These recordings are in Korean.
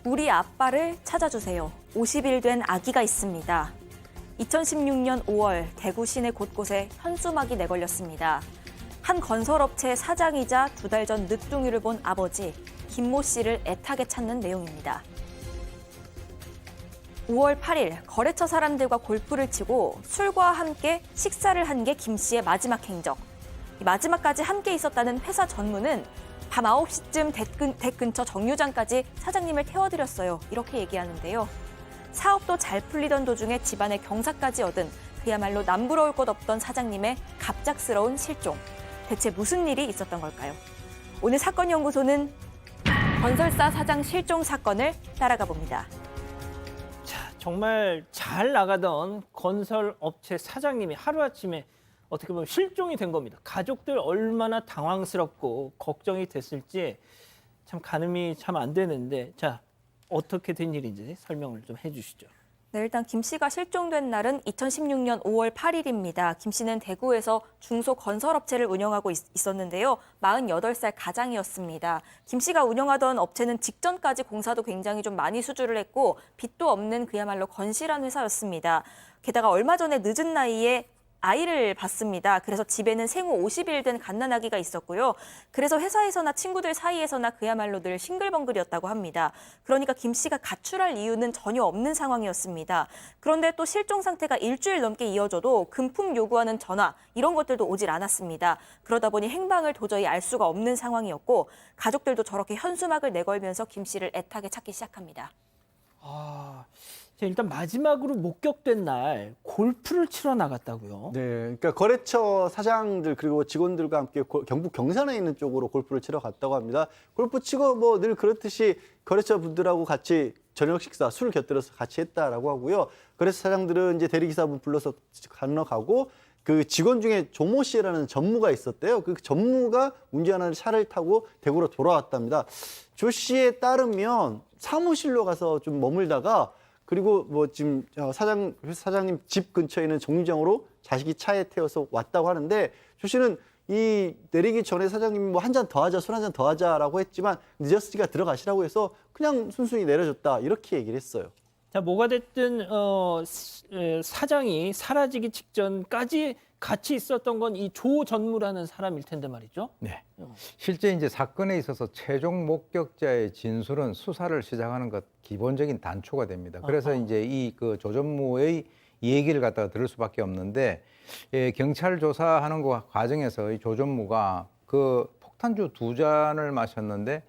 우리 아빠를 찾아주세요. 50일 된 아기가 있습니다. 2016년 5월 대구 시내 곳곳에 현수막이 내걸렸습니다. 한 건설업체 사장이자 2달 전 늦둥이를 본 아버지 김모 씨를 애타게 찾는 내용입니다. 5월 8일 거래처 사람들과 골프를 치고 술과 함께 식사를 한 게 김 씨의 마지막 행적. 마지막까지 함께 있었다는 회사 전무는 밤 9시쯤 댁 근처 정류장까지 사장님을 태워드렸어요. 이렇게 얘기하는데요. 사업도 잘 풀리던 도중에 집안의 경사까지 얻은 그야말로 남부러울 것 없던 사장님의 갑작스러운 실종. 대체 무슨 일이 있었던 걸까요? 오늘 사건연구소는 건설사 사장 실종 사건을 따라가 봅니다. 자, 정말 잘 나가던 건설업체 사장님이 하루아침에 어떻게 보면 실종이 된 겁니다. 가족들 얼마나 당황스럽고 걱정이 됐을지 참 가늠이 참 안 되는데, 자, 어떻게 된 일인지 설명을 좀 해주시죠. 네, 일단 김 씨가 실종된 날은 2016년 5월 8일입니다. 김 씨는 대구에서 중소건설업체를 운영하고 있었는데요. 48살 가장이었습니다. 김 씨가 운영하던 업체는 직전까지 공사도 굉장히 좀 많이 수주를 했고 빚도 없는 그야말로 건실한 회사였습니다. 게다가 얼마 전에 늦은 나이에 아이를 봤습니다. 그래서 집에는 생후 50일 된 갓난아기가 있었고요. 그래서 회사에서나 친구들 사이에서나 그야말로 늘 싱글벙글이었다고 합니다. 그러니까 김 씨가 가출할 이유는 전혀 없는 상황이었습니다. 그런데 또 실종 상태가 일주일 넘게 이어져도 금품 요구하는 전화 이런 것들도 오질 않았습니다. 그러다 보니 행방을 도저히 알 수가 없는 상황이었고 가족들도 저렇게 현수막을 내걸면서 김 씨를 애타게 찾기 시작합니다. 일단 마지막으로 목격된 날 골프를 치러 나갔다고요? 네, 그러니까 거래처 사장들 그리고 직원들과 함께 경북 경산에 있는 쪽으로 골프를 치러 갔다고 합니다. 골프 치고 뭐 늘 그렇듯이 거래처 분들하고 같이 저녁 식사 술을 곁들여서 같이 했다라고 하고요. 거래처 사장들은 이제 대리기사분 불러서 건너가고 그 직원 중에 조모 씨라는 전무가 있었대요. 그 전무가 운전하는 차를 타고 대구로 돌아왔답니다. 조 씨에 따르면 사무실로 가서 좀 머물다가 그리고 뭐 지금 사장님 집 근처에 있는 정류장으로 자식이 차에 태워서 왔다고 하는데 조 씨는 이 내리기 전에 사장님이 뭐 한 잔 더 하자, 술 한 잔 더 하자라고 했지만 늦었으니까 들어가시라고 해서 그냥 순순히 내려줬다 이렇게 얘기를 했어요. 자, 뭐가 됐든 사장이 사라지기 직전까지 같이 있었던 건 이 조 전무라는 사람일 텐데 말이죠. 네. 실제 이제 사건에 있어서 최종 목격자의 진술은 수사를 시작하는 것 기본적인 단초가 됩니다. 그래서 이제 이 그 조 전무의 얘기를 갖다가 들을 수밖에 없는데 경찰 조사하는 거 과정에서 이 조 전무가 그 폭탄주 2잔을 마셨는데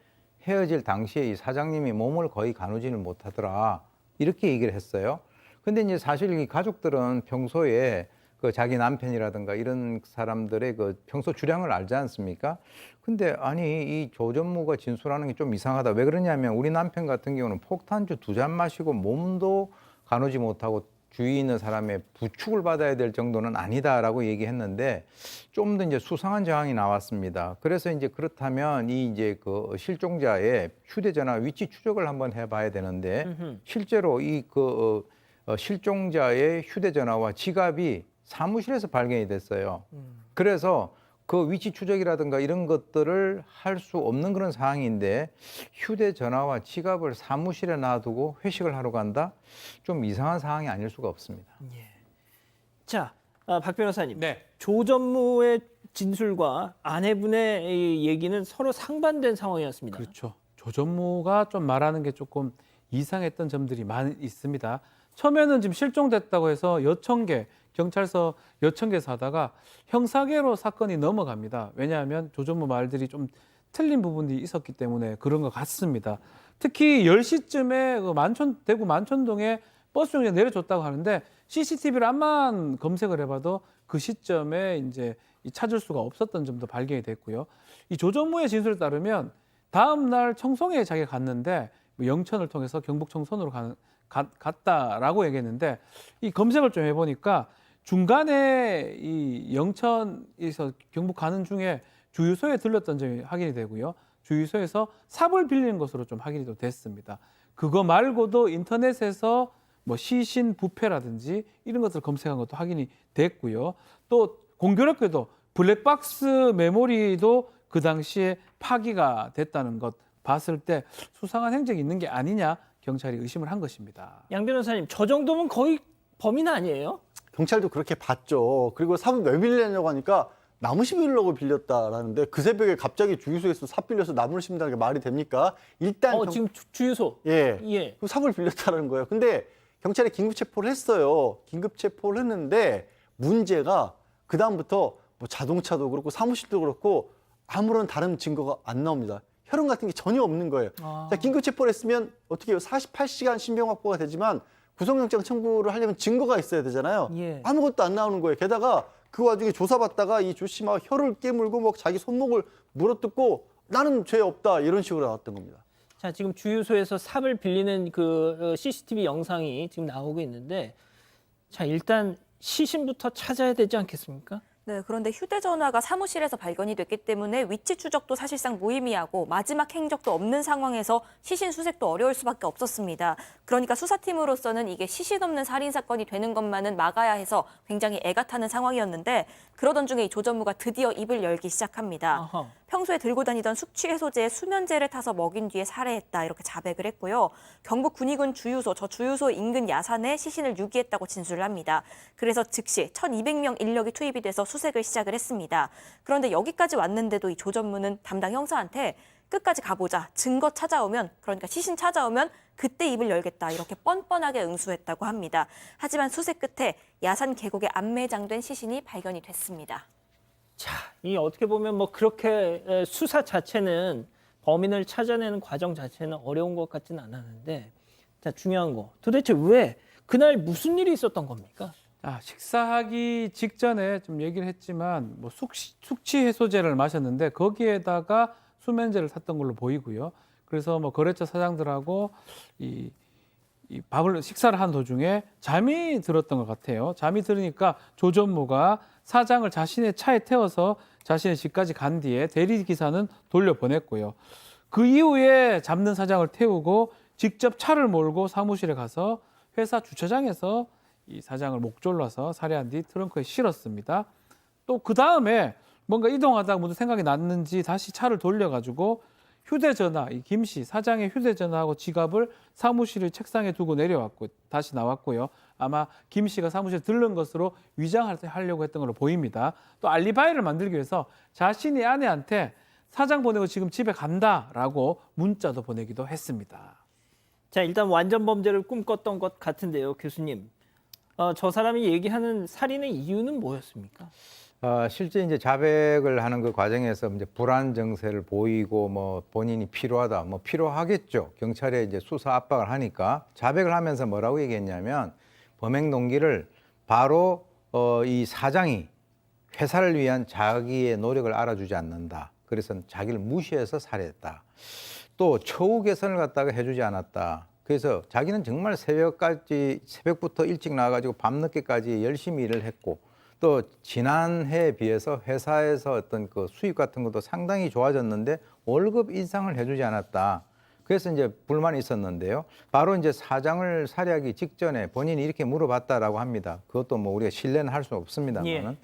헤어질 당시에 이 사장님이 몸을 거의 가누지를 못하더라 이렇게 얘기를 했어요. 근데 이제 사실 이 가족들은 평소에 그 자기 남편이라든가 이런 사람들의 그 평소 주량을 알지 않습니까? 근데 아니 이 조 전무가 진술하는 게 좀 이상하다. 왜 그러냐면 우리 남편 같은 경우는 폭탄주 2잔 마시고 몸도 가누지 못하고 주위에 있는 사람의 부축을 받아야 될 정도는 아니다라고 얘기했는데 좀 더 이제 수상한 정황이 나왔습니다. 그래서 이제 그렇다면 이 이제 그 실종자의 휴대전화 위치 추적을 한번 해봐야 되는데 실제로 이 그 실종자의 휴대전화와 지갑이 사무실에서 발견이 됐어요. 그래서 그 위치 추적이라든가 이런 것들을 할 수 없는 그런 상황인데 휴대전화와 지갑을 사무실에 놔두고 회식을 하러 간다? 좀 이상한 상황이 아닐 수가 없습니다. 예. 자, 박 변호사님. 네. 조 전무의 진술과 아내분의 이 얘기는 서로 상반된 상황이었습니다. 그렇죠. 조 전무가 좀 말하는 게 조금 이상했던 점들이 많이 있습니다. 처음에는 지금 실종됐다고 해서 여청계, 경찰서 여청계에서 하다가 형사계로 사건이 넘어갑니다. 왜냐하면 조 전무 말들이 좀 틀린 부분이 있었기 때문에 그런 것 같습니다. 특히 10시쯤에 그 대구 만촌동에 버스 정류장에 내려줬다고 하는데 CCTV를 암만 검색을 해봐도 그 시점에 이제 찾을 수가 없었던 점도 발견이 됐고요. 이 조 전무의 진술에 따르면 다음 날 청송에 자기가 갔는데 영천을 통해서 경북 청송으로 갔다라고 얘기했는데 이 검색을 좀 해보니까 중간에 이 영천에서 경북 가는 중에 주유소에 들렀던 점이 확인이 되고요. 주유소에서 삽을 빌리는 것으로 좀 확인이 됐습니다. 그거 말고도 인터넷에서 뭐 시신 부패라든지 이런 것들을 검색한 것도 확인이 됐고요. 또 공교롭게도 블랙박스 메모리도 그 당시에 파기가 됐다는 것 봤을 때 수상한 행적이 있는 게 아니냐 경찰이 의심을 한 것입니다. 양 변호사님, 저 정도면 거의 범인 아니에요? 경찰도 그렇게 봤죠. 그리고 삽을 왜 빌리려고 하니까 나무 심으려고 빌렸다라는데 그 새벽에 갑자기 주유소에서 삽 빌려서 나무를 심는다는 게 말이 됩니까? 일단 지금 주유소. 예. 예. 그 삽을 빌렸다는 거예요. 근데 경찰이 긴급 체포를 했어요. 긴급 체포를 했는데 문제가 그다음부터 뭐 자동차도 그렇고 사무실도 그렇고 아무런 다른 증거가 안 나옵니다. 혈흔 같은 게 전혀 없는 거예요. 아. 자, 긴급 체포를 했으면 어떻게 해요? 48시간 신병 확보가 되지만 구속영장 청구를 하려면 증거가 있어야 되잖아요. 예. 아무것도 안 나오는 거예요. 게다가 그 와중에 조사받다가 이 조 씨 막 혀를 깨물고 막 자기 손목을 물어뜯고 나는 죄 없다 이런 식으로 나왔던 겁니다. 자, 지금 주유소에서 삽을 빌리는 그 CCTV 영상이 지금 나오고 있는데, 자, 일단 시신부터 찾아야 되지 않겠습니까? 네, 그런데 휴대전화가 사무실에서 발견이 됐기 때문에 위치 추적도 사실상 무의미하고 마지막 행적도 없는 상황에서 시신 수색도 어려울 수밖에 없었습니다. 그러니까 수사팀으로서는 이게 시신 없는 살인 사건이 되는 것만은 막아야 해서 굉장히 애가 타는 상황이었는데 그러던 중에 이 조 전무가 드디어 입을 열기 시작합니다. 아하. 평소에 들고 다니던 숙취 해소제에 수면제를 타서 먹인 뒤에 살해했다 이렇게 자백을 했고요. 경북 군위군 주유소, 저 주유소 인근 야산에 시신을 유기했다고 진술을 합니다. 그래서 즉시 1,200명 인력이 투입이 돼서 수색을 시작을 했습니다. 그런데 여기까지 왔는데도 이 조 전무는 담당 형사한테 끝까지 가보자, 증거 찾아오면, 그러니까 시신 찾아오면 그때 입을 열겠다 이렇게 뻔뻔하게 응수했다고 합니다. 하지만 수색 끝에 야산 계곡에 안매장된 시신이 발견이 됐습니다. 자, 이 어떻게 보면 뭐 그렇게 수사 자체는 범인을 찾아내는 과정 자체는 어려운 것 같지는 않았는데, 자, 중요한 거 도대체 왜 그날 무슨 일이 있었던 겁니까? 식사하기 직전에 좀 얘기를 했지만 뭐 숙취 해소제를 마셨는데 거기에다가 수면제를 샀던 걸로 보이고요. 그래서 뭐 거래처 사장들하고 이 식사를 한 도중에 잠이 들었던 것 같아요. 잠이 들으니까 조 전무가 사장을 자신의 차에 태워서 자신의 집까지 간 뒤에 대리 기사는 돌려보냈고요. 그 이후에 잡는 사장을 태우고 직접 차를 몰고 사무실에 가서 회사 주차장에서 이 사장을 목졸라서 살해한 뒤 트렁크에 실었습니다. 또 그 다음에 뭔가 이동하다가 무슨 생각이 났는지 다시 차를 돌려가지고 휴대전화, 이 김 씨 사장의 휴대전화하고 지갑을 사무실 책상에 두고 내려왔고 다시 나왔고요. 아마 김 씨가 사무실에 들른 것으로 위장하려고 했던 걸로 보입니다. 또 알리바이를 만들기 위해서 자신이 아내한테 사장 보내고 지금 집에 간다라고 문자도 보내기도 했습니다. 자, 일단 완전 범죄를 꿈꿨던 것 같은데요, 교수님. 저 사람이 얘기하는 살인의 이유는 뭐였습니까? 실제 이제 자백을 하는 그 과정에서 이제 불안 증세를 보이고 뭐 본인이 필요하다, 뭐 필요하겠죠. 경찰에 이제 수사 압박을 하니까 자백을 하면서 뭐라고 얘기했냐면 범행 동기를 바로 이 사장이 회사를 위한 자기의 노력을 알아주지 않는다. 그래서 자기를 무시해서 살해했다. 또 처우 개선을 갖다가 해주지 않았다. 그래서 자기는 정말 새벽부터 일찍 나와가지고 밤늦게까지 열심히 일을 했고 또 지난해에 비해서 회사에서 어떤 그 수입 같은 것도 상당히 좋아졌는데 월급 인상을 해주지 않았다. 그래서 이제 불만이 있었는데요. 바로 이제 사장을 살해하기 직전에 본인이 이렇게 물어봤다라고 합니다. 그것도 뭐 우리가 신뢰는 할 수 없습니다만은 예.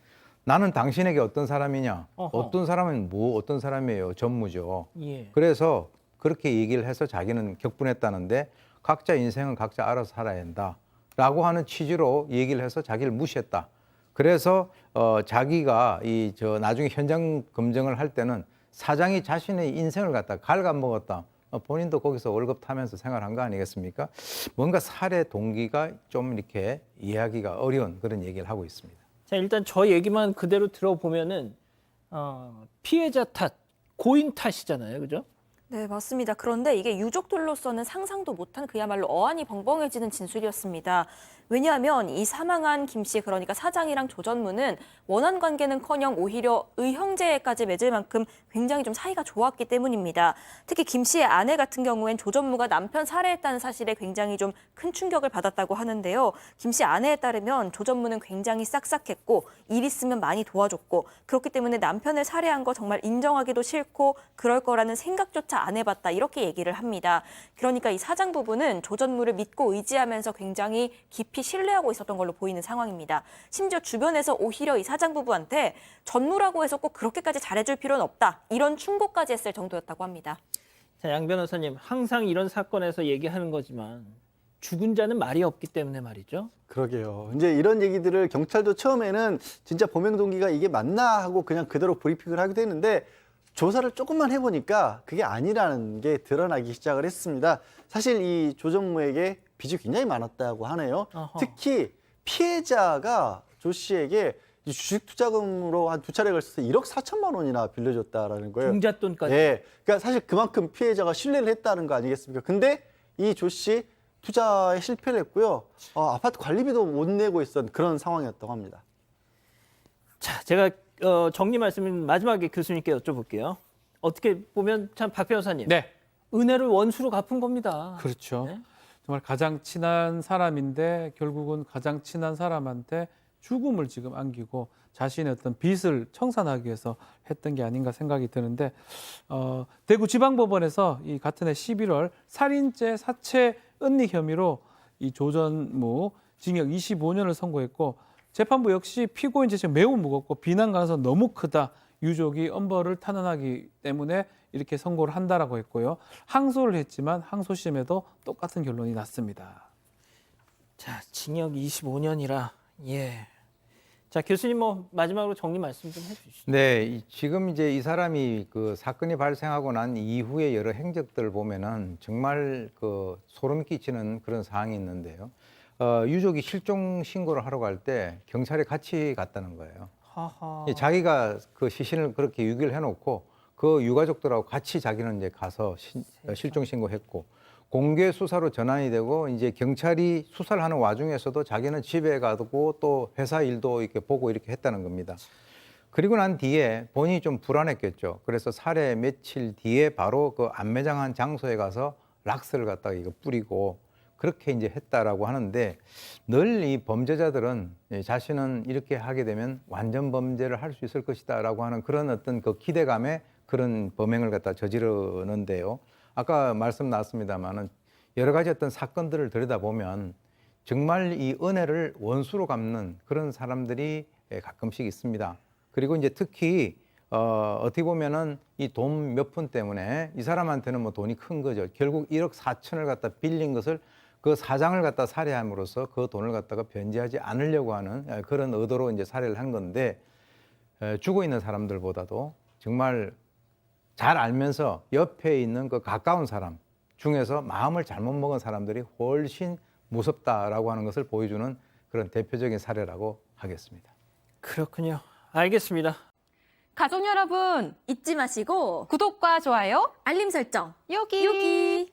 나는 당신에게 어떤 사람이냐? 어허. 어떤 사람은 뭐 어떤 사람이에요? 전무죠. 예. 그래서 그렇게 얘기를 해서 자기는 격분했다는데 각자 인생은 각자 알아서 살아야 한다라고 하는 취지로 얘기를 해서 자기를 무시했다. 그래서 자기가 나중에 현장 검증을 할 때는 사장이 자신의 인생을 갖다 갉아먹었다. 본인도 거기서 월급 타면서 생활한 거 아니겠습니까? 뭔가 살해 동기가 좀 이렇게 이해하기가 어려운 그런 얘기를 하고 있습니다. 자, 일단 저 얘기만 그대로 들어보면은 피해자 탓, 고인 탓이잖아요, 그죠? 네, 맞습니다. 그런데 이게 유족들로서는 상상도 못한 그야말로 어안이 벙벙해지는 진술이었습니다. 왜냐하면 이 사망한 김 씨, 그러니까 사장이랑 조 전무는 원한 관계는커녕 오히려 의형제까지 맺을 만큼 굉장히 좀 사이가 좋았기 때문입니다. 특히 김 씨의 아내 같은 경우엔 조 전무가 남편 살해했다는 사실에 굉장히 좀 큰 충격을 받았다고 하는데요. 김 씨 아내에 따르면 조 전무는 굉장히 싹싹했고 일 있으면 많이 도와줬고 그렇기 때문에 남편을 살해한 거 정말 인정하기도 싫고 그럴 거라는 생각조차 안 해봤다 이렇게 얘기를 합니다. 그러니까 이 사장 부부는 조 전무를 믿고 의지하면서 굉장히 깊이 신뢰하고 있었던 걸로 보이는 상황입니다. 심지어 주변에서 오히려 이 사장 부부한테 전무라고 해서 꼭 그렇게까지 잘해줄 필요는 없다. 이런 충고까지 했을 정도였다고 합니다. 자, 양 변호사님, 항상 이런 사건에서 얘기하는 거지만 죽은 자는 말이 없기 때문에 말이죠. 그러게요. 이제 이런 얘기들을 경찰도 처음에는 진짜 범행 동기가 이게 맞나 하고 그냥 그대로 브리핑을 하기도 했는데 조사를 조금만 해보니까 그게 아니라는 게 드러나기 시작을 했습니다. 사실 이 조전무에게 빚이 굉장히 많았다고 하네요. 어허. 특히 피해자가 조 씨에게 주식투자금으로 한 2차례 걸쳐서 1억 4천만 원이나 빌려줬다라는 거예요. 공잣돈까지. 예, 그러니까 사실 그만큼 피해자가 신뢰를 했다는 거 아니겠습니까? 근데 이 조 씨 투자에 실패를 했고요. 아파트 관리비도 못 내고 있었던 그런 상황이었다고 합니다. 자, 제가 정리 말씀을 마지막에 교수님께 여쭤볼게요. 어떻게 보면 참 박 변호사님, 네. 은혜를 원수로 갚은 겁니다. 그렇죠. 네? 정말 가장 친한 사람인데 결국은 가장 친한 사람한테 죽음을 지금 안기고 자신의 어떤 빚을 청산하기 위해서 했던 게 아닌가 생각이 드는데 대구지방법원에서 이 같은 해 11월 살인죄 사체 은닉 혐의로 이 조전무 징역 25년을 선고했고 재판부 역시 피고인 죄가 매우 무겁고 비난 가능성 너무 크다. 유족이 엄벌을 탄원하기 때문에 이렇게 선고를 한다라고 했고요. 항소를 했지만 항소심에도 똑같은 결론이 났습니다. 자, 징역 25년이라 예. 자, 교수님 뭐 마지막으로 정리 말씀 좀 해주시죠. 네, 지금 이제 이 사람이 그 사건이 발생하고 난 이후에 여러 행적들을 보면은 정말 그 소름 끼치는 그런 사항이 있는데요. 유족이 실종 신고를 하러 갈 때 경찰에 같이 갔다는 거예요. 하하. 자기가 그 시신을 그렇게 유기를 해놓고 그 유가족들하고 같이 자기는 이제 가서 실종 신고했고 공개 수사로 전환이 되고 이제 경찰이 수사를 하는 와중에서도 자기는 집에 가고 또 회사 일도 이렇게 보고 이렇게 했다는 겁니다. 그리고 난 뒤에 본인이 좀 불안했겠죠. 그래서 살해 며칠 뒤에 바로 그 안매장한 장소에 가서 락스를 갖다가 이거 뿌리고 그렇게 이제 했다라고 하는데 늘 이 범죄자들은 자신은 이렇게 하게 되면 완전 범죄를 할 수 있을 것이다라고 하는 그런 어떤 그 기대감에 그런 범행을 갖다 저지르는데요. 아까 말씀 나왔습니다만은 여러 가지 어떤 사건들을 들여다보면 정말 이 은혜를 원수로 갚는 그런 사람들이 가끔씩 있습니다. 그리고 이제 특히 어떻게 보면은 이 돈 몇 푼 때문에 이 사람한테는 뭐 돈이 큰 거죠. 결국 1억 4천을 갖다 빌린 것을 그 사장을 갖다 살해함으로써 그 돈을 갖다가 변제하지 않으려고 하는 그런 의도로 이제 살해를 한 건데 죽어 있는 사람들보다도 정말 잘 알면서 옆에 있는 그 가까운 사람 중에서 마음을 잘못 먹은 사람들이 훨씬 무섭다라고 하는 것을 보여주는 그런 대표적인 사례라고 하겠습니다. 그렇군요. 알겠습니다. 가족 여러분, 잊지 마시고 구독과 좋아요, 알림 설정 여기.